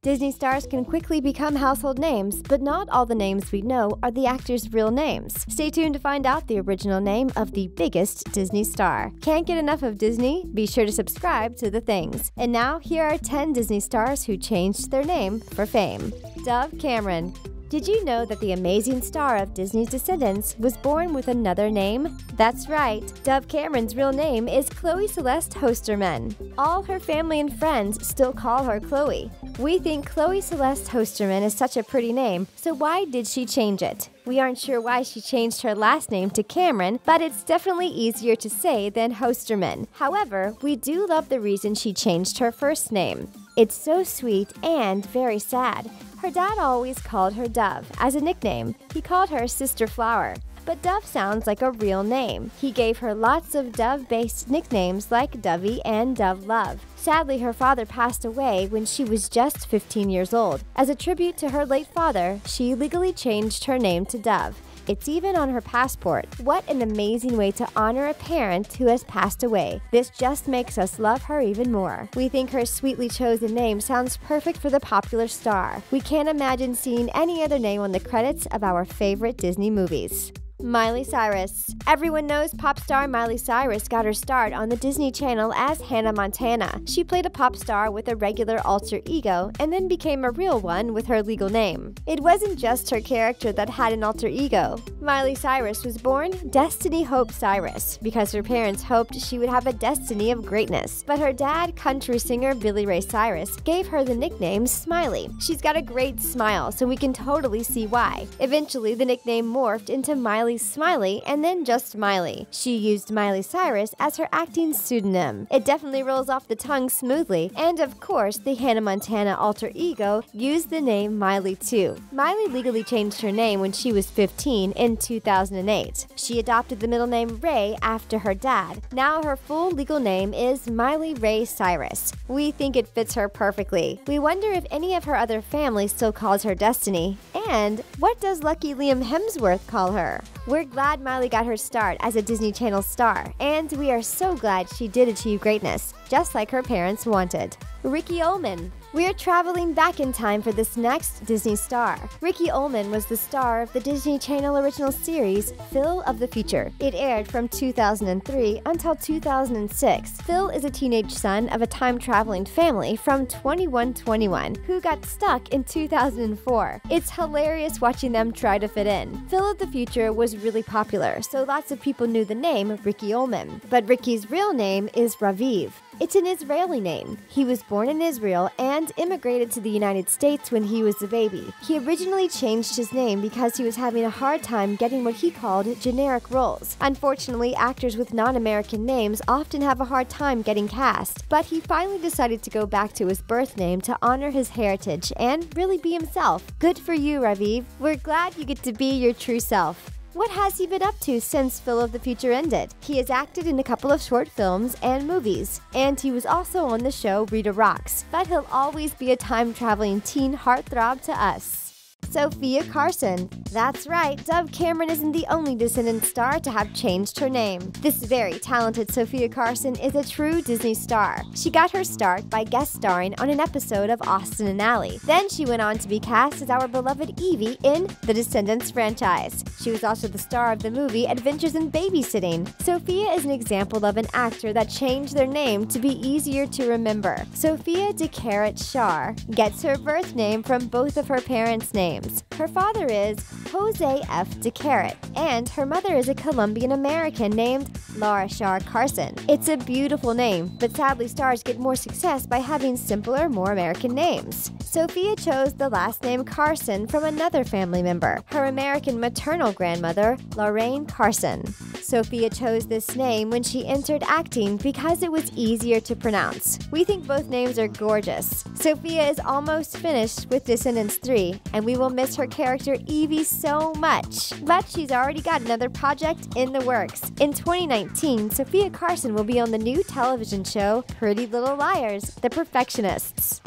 Disney stars can quickly become household names, but not all the names we know are the actors' real names. Stay tuned to find out the original name of the biggest Disney star. Can't get enough of Disney? Be sure to subscribe to The Things. And now, here are 10 Disney stars who changed their name for fame. Dove Cameron. Did you know that the amazing star of Disney's descendants was born with another name? That's right, Dove Cameron's real name is Chloe Celeste Hosterman. All her family and friends still call her Chloe. We think Chloe Celeste Hosterman is such a pretty name, so why did she change it? We aren't sure why she changed her last name to Cameron, but it's definitely easier to say than Hosterman. However, we do love the reason she changed her first name. It's so sweet and very sad. Her dad always called her Dove as a nickname. He called her Sister Flower. But Dove sounds like a real name. He gave her lots of Dove-based nicknames like Dovey and Dove Love. Sadly, her father passed away when she was just 15 years old. As a tribute to her late father, she legally changed her name to Dove. It's even on her passport. What an amazing way to honor a parent who has passed away. This just makes us love her even more. We think her sweetly chosen name sounds perfect for the popular star. We can't imagine seeing any other name on the credits of our favorite Disney movies. Miley Cyrus. Everyone knows pop star Miley Cyrus got her start on the Disney Channel as Hannah Montana. She played a pop star with a regular alter ego and then became a real one with her legal name. It wasn't just her character that had an alter ego. Miley Cyrus was born Destiny Hope Cyrus because her parents hoped she would have a destiny of greatness. But her dad, country singer Billy Ray Cyrus, gave her the nickname Smiley. She's got a great smile, so we can totally see why. Eventually, the nickname morphed into Miley Smiley and then just Miley. She used Miley Cyrus as her acting pseudonym. It definitely rolls off the tongue smoothly, and of course, the Hannah Montana alter ego used the name Miley too. Miley legally changed her name when she was 15 in 2008. She adopted the middle name Ray after her dad. Now her full legal name is Miley Ray Cyrus. We think it fits her perfectly. We wonder if any of her other family still calls her Destiny. And what does lucky Liam Hemsworth call her? We're glad Miley got her start as a Disney Channel star, and we are so glad she did achieve greatness, just like her parents wanted. Ricky Ullman. We're traveling back in time for this next Disney star. Ricky Ullman was the star of the Disney Channel original series, Phil of the Future. It aired from 2003 until 2006. Phil is a teenage son of a time-traveling family from 2121 who got stuck in 2004. It's hilarious watching them try to fit in. Phil of the Future was really popular, so lots of people knew the name Ricky Ullman. But Ricky's real name is Raviv. It's an Israeli name. He was born in Israel and immigrated to the United States when he was a baby. He originally changed his name because he was having a hard time getting what he called generic roles. Unfortunately, actors with non-American names often have a hard time getting cast, but he finally decided to go back to his birth name to honor his heritage and really be himself. Good for you, Raviv. We're glad you get to be your true self. What has he been up to since Phil of the Future ended? He has acted in a couple of short films and movies, and he was also on the show Rita Rocks, but he'll always be a time-traveling teen heartthrob to us. Sophia Carson. That's right, Dove Cameron isn't the only descendant star to have changed her name. This very talented Sophia Carson is a true Disney star. She got her start by guest starring on an episode of Austin and Ally. Then she went on to be cast as our beloved Evie in the Descendants franchise. She was also the star of the movie Adventures in Babysitting. Sophia is an example of an actor that changed their name to be easier to remember. Sophia DeCarrot Shar gets her birth name from both of her parents' names. Her father is Jose F. DeCarrot, and her mother is a Colombian-American named Laura Shar Carson. It's a beautiful name, but sadly stars get more success by having simpler, more American names. Sophia chose the last name Carson from another family member, her American maternal grandmother, Lorraine Carson. Sophia chose this name when she entered acting because it was easier to pronounce. We think both names are gorgeous. Sophia is almost finished with Descendants 3, and we will miss her character Evie so much. But she's already got another project in the works. In 2019, Sophia Carson will be on the new television show Pretty Little Liars, The Perfectionists.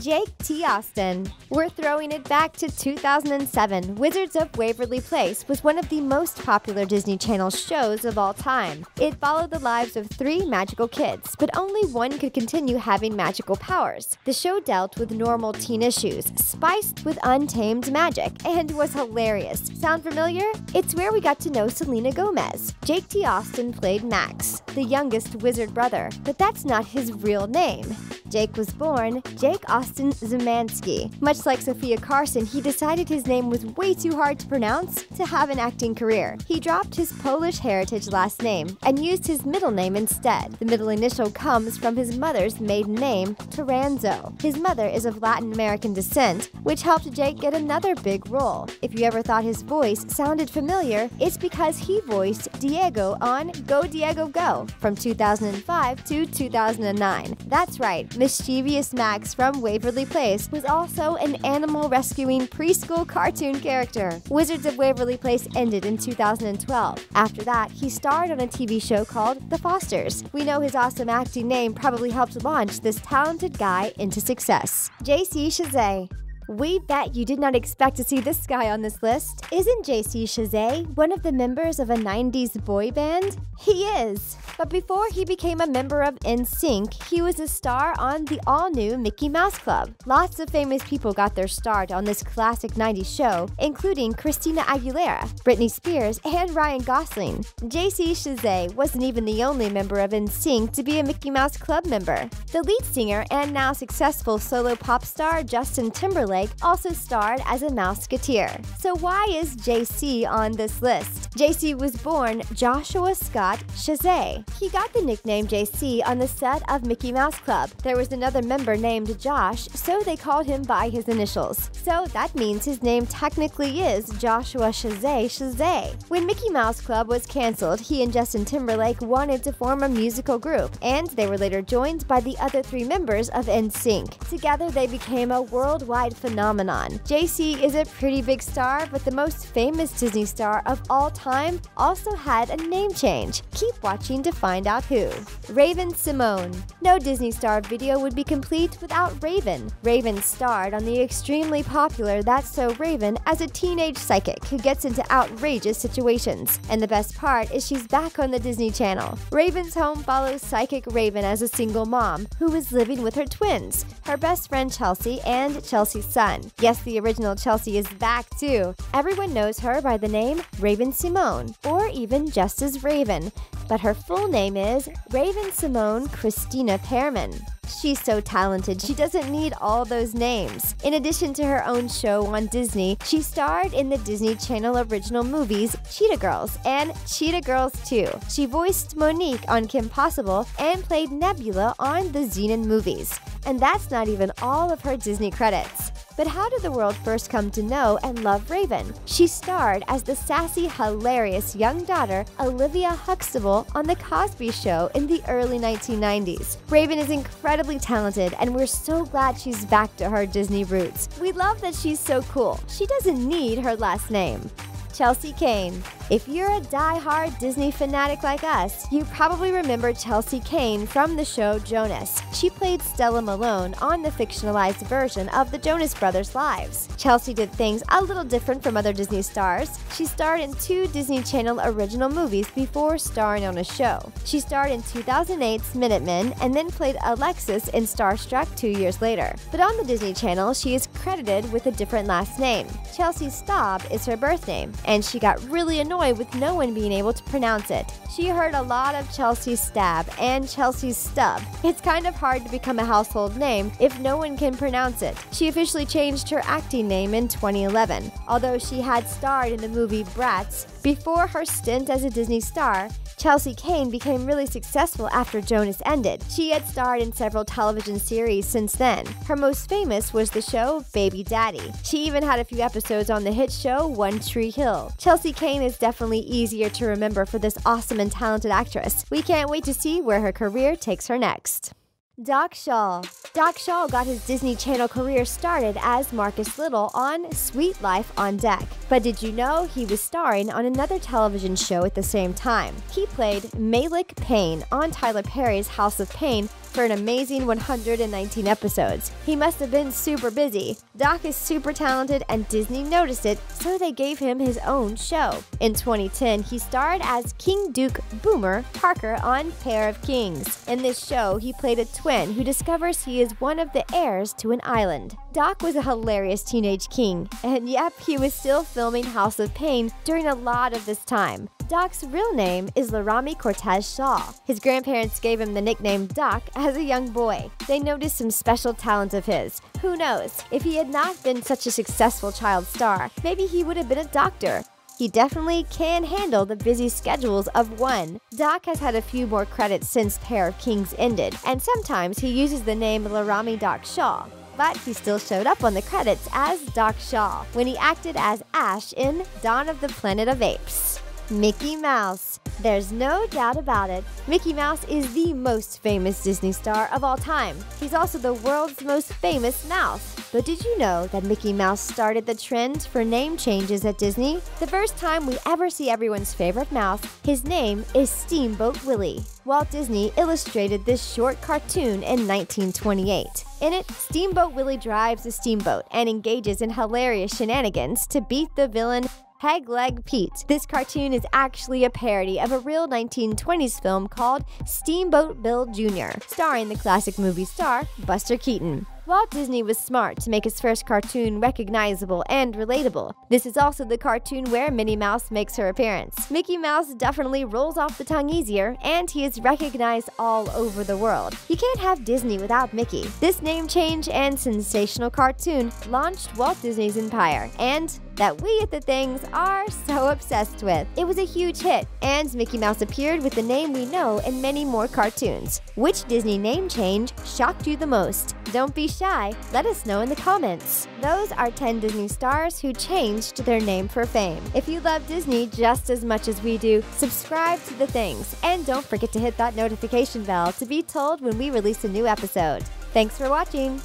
Jake T. Austin. We're throwing it back to 2007. Wizards of Waverly Place was one of the most popular Disney Channel shows of all time. It followed the lives of 3 magical kids, but only one could continue having magical powers. The show dealt with normal teen issues, spiced with untamed magic, and was hilarious. Sound familiar? It's where we got to know Selena Gomez. Jake T. Austin played Max, the youngest wizard brother, but that's not his real name. Jake was born Jake Austin Szymanski. Much like Sophia Carson, he decided his name was way too hard to pronounce to have an acting career. He dropped his Polish heritage last name and used his middle name instead. The middle initial comes from his mother's maiden name, Toranzo. His mother is of Latin American descent, which helped Jake get another big role. If you ever thought his voice sounded familiar, it's because he voiced Diego on Go Diego Go from 2005 to 2009. That's right, mischievous Max from Waverly Place was also an animal rescuing preschool cartoon character. Wizards of Waverly Place ended in 2012. After that, he starred on a TV show called The Fosters. We know his awesome acting name probably helped launch this talented guy into success. JC Chasez. We bet you did not expect to see this guy on this list. Isn't JC Chasez one of the members of a 90s boy band? He is. But before he became a member of NSYNC, he was a star on the all-new Mickey Mouse Club. Lots of famous people got their start on this classic 90s show, including Christina Aguilera, Britney Spears, and Ryan Gosling. JC Chasez wasn't even the only member of NSYNC to be a Mickey Mouse Club member. The lead singer and now successful solo pop star Justin Timberlake also starred as a Mouseketeer. So why is JC on this list? JC was born Joshua Scott Chasez. He got the nickname JC on the set of Mickey Mouse Club. There was another member named Josh, so they called him by his initials. So that means his name technically is Joshua Chasez Chasez. When Mickey Mouse Club was canceled, he and Justin Timberlake wanted to form a musical group, and they were later joined by the other 3 members of NSYNC. Together they became a worldwide phenomenon. JC is a pretty big star, but the most famous Disney star of all time also had a name change. Keep watching to find out who. Raven-Symoné. No Disney Star video would be complete without Raven. Raven starred on the extremely popular That's So Raven as a teenage psychic who gets into outrageous situations. And the best part is she's back on the Disney Channel. Raven's home follows psychic Raven as a single mom who is living with her twins, her best friend Chelsea and Chelsea's son. Yes, the original Chelsea is back too. Everyone knows her by the name Raven-Symoné, or even just as Raven, but her full name is Raven-Symoné Christina Pearman. She's so talented, she doesn't need all those names. In addition to her own show on Disney, she starred in the Disney Channel original movies Cheetah Girls and Cheetah Girls 2. She voiced Monique on Kim Possible and played Nebula on the Xenon movies. And that's not even all of her Disney credits. But how did the world first come to know and love Raven? She starred as the sassy, hilarious young daughter, Olivia Huxtable, on The Cosby Show in the early 1990s. Raven is incredibly talented, and we're so glad she's back to her Disney roots. We love that she's so cool. She doesn't need her last name. Chelsea Kane. If you're a die-hard Disney fanatic like us, you probably remember Chelsea Kane from the show Jonas. She played Stella Malone on the fictionalized version of the Jonas Brothers' lives. Chelsea did things a little different from other Disney stars. She starred in 2 Disney Channel original movies before starring on a show. She starred in 2008's Minutemen and then played Alexis in Starstruck 2 years later. But on the Disney Channel, she is credited with a different last name. Chelsea Staub is her birth name, and she got really annoyed with no one being able to pronounce it. She heard a lot of Chelsea Stab and Chelsea Stub. It's kind of hard to become a household name if no one can pronounce it. She officially changed her acting name in 2011. Although she had starred in the movie Bratz before her stint as a Disney star, Chelsea Kane became really successful after Jonas ended. She had starred in several television series since then. Her most famous was the show Baby Daddy. She even had a few episodes on the hit show One Tree Hill. Chelsea Kane is definitely easier to remember for this awesome and talented actress. We can't wait to see where her career takes her next. Doc Shaw. Doc Shaw got his Disney Channel career started as Marcus Little on Sweet Life on Deck. But did you know he was starring on another television show at the same time? He played Malik Payne on Tyler Perry's House of Pain for an amazing 119 episodes. He must have been super busy. Doc is super talented and Disney noticed it, so they gave him his own show. In 2010, he starred as King Duke Boomer Parker on Pair of Kings. In this show, he played a twin who discovers he is one of the heirs to an island. Doc was a hilarious teenage king, and yep, he was still filming House of Pain during a lot of this time. Doc's real name is Laramie Cortez Shaw. His grandparents gave him the nickname Doc as a young boy. They noticed some special talent of his. Who knows, if he had not been such a successful child star, maybe he would have been a doctor. He definitely can handle the busy schedules of one. Doc has had a few more credits since Pair of Kings ended, and sometimes he uses the name Laramie Doc Shaw. But he still showed up on the credits as Doc Shaw when he acted as Ash in Dawn of the Planet of Apes. Mickey Mouse. There's no doubt about it, Mickey Mouse is the most famous Disney star of all time. He's also the world's most famous mouse. But did you know that Mickey Mouse started the trend for name changes at Disney? The first time we ever see everyone's favorite mouse, his name is Steamboat Willie. Walt Disney illustrated this short cartoon in 1928. In it, Steamboat Willie drives a steamboat and engages in hilarious shenanigans to beat the villain Peg Leg Pete. This cartoon is actually a parody of a real 1920s film called Steamboat Bill Jr., starring the classic movie star Buster Keaton. Walt Disney was smart to make his first cartoon recognizable and relatable. This is also the cartoon where Minnie Mouse makes her appearance. Mickey Mouse definitely rolls off the tongue easier, and he is recognized all over the world. You can't have Disney without Mickey. This name change and sensational cartoon launched Walt Disney's empire, and that we at The Things are so obsessed with. It was a huge hit, and Mickey Mouse appeared with the name we know in many more cartoons. Which Disney name change shocked you the most? Don't be shy, let us know in the comments. Those are 10 Disney stars who changed their name for fame. If you love Disney just as much as we do, subscribe to The Things, and don't forget to hit that notification bell to be told when we release a new episode. Thanks for watching!